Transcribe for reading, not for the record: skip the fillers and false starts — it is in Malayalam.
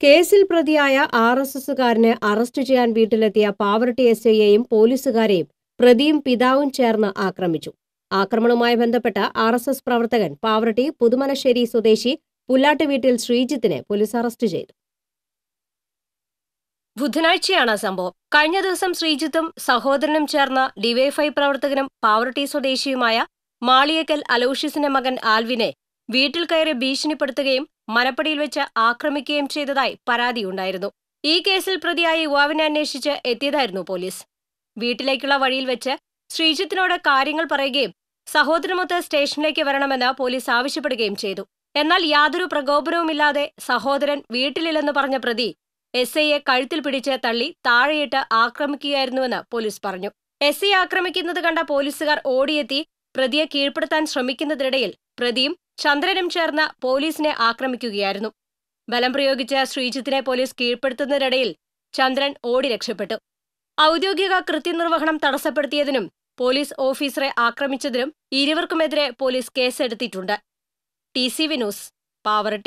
കേസിൽ പ്രതിയായ ആർഎസ്എസുകാരനെ അറസ്റ്റ് ചെയ്യാൻ വീട്ടിലെത്തിയ പാവറട്ടി എസ്ഐയെയും പോലീസുകാരെയും പ്രതിയും പിതാവും ചേർന്ന് ആക്രമിച്ചു. ആക്രമണവുമായി ബന്ധപ്പെട്ട ആർഎസ്എസ് പ്രവർത്തകൻ പാവറട്ടി പുതുമനശ്ശേരി സ്വദേശി പുല്ലാട്ട് വീട്ടിൽ ശ്രീജിത്തിനെ പോലീസ് അറസ്റ്റ് ചെയ്തു. ബുധനാഴ്ചയാണ് സംഭവം. കഴിഞ്ഞ ദിവസം ശ്രീജിത്തും സഹോദരനും ചേർന്ന ഡിവൈഎഫ്ഐ പ്രവർത്തകനും പാവറട്ടി സ്വദേശിയുമായ മാളിയേക്കൽ അലോഷ്യസിന്റെ മകൻ ആൽവിനെ വീട്ടിൽ കയറി ഭീഷണിപ്പെടുത്തുകയും മരപ്പടിയിൽ വെച്ച് ആക്രമിക്കുകയും ചെയ്തതായി പരാതിയുണ്ടായിരുന്നു. ഈ കേസിൽ പ്രതിയായ യുവാവിനെ അന്വേഷിച്ച് എത്തിയതായിരുന്നു പോലീസ്. വീട്ടിലേക്കുള്ള വഴിയിൽ വെച്ച് ശ്രീജിത്തിനോട് കാര്യങ്ങൾ പറയുകയും സഹോദരനൊത്ത് സ്റ്റേഷനിലേക്ക് വരണമെന്ന് പോലീസ് ആവശ്യപ്പെടുകയും ചെയ്തു. എന്നാൽ യാതൊരു പ്രകോപനവുമില്ലാതെ സഹോദരൻ വീട്ടിലില്ലെന്ന് പറഞ്ഞ പ്രതി എസ്ഐയെ കഴുത്തിൽ പിടിച്ച് തള്ളി താഴെയിട്ട് ആക്രമിക്കുകയായിരുന്നുവെന്ന് പോലീസ് പറഞ്ഞു. എസ്ഐ ആക്രമിക്കുന്നത് കണ്ട പോലീസുകാർ ഓടിയെത്തി പ്രതിയെ കീഴ്പ്പെടുത്താൻ ശ്രമിക്കുന്നതിനിടയിൽ പ്രതിയും ചന്ദ്രനും ചേർന്ന് പോലീസിനെ ആക്രമിക്കുകയായിരുന്നു. ബലം പ്രയോഗിച്ച് ശ്രീജിത്തിനെ പോലീസ് കീഴ്പ്പെടുത്തുന്നതിനിടയിൽ ചന്ദ്രൻ ഓടി രക്ഷപ്പെട്ടു. ഔദ്യോഗിക കൃത്യനിർവഹണം തടസ്സപ്പെടുത്തിയതിനും പോലീസ് ഓഫീസറെ ആക്രമിച്ചതിനും ഇരുവർക്കുമെതിരെ പോലീസ് കേസെടുത്തിട്ടുണ്ട്. TCV news, Pavaratti.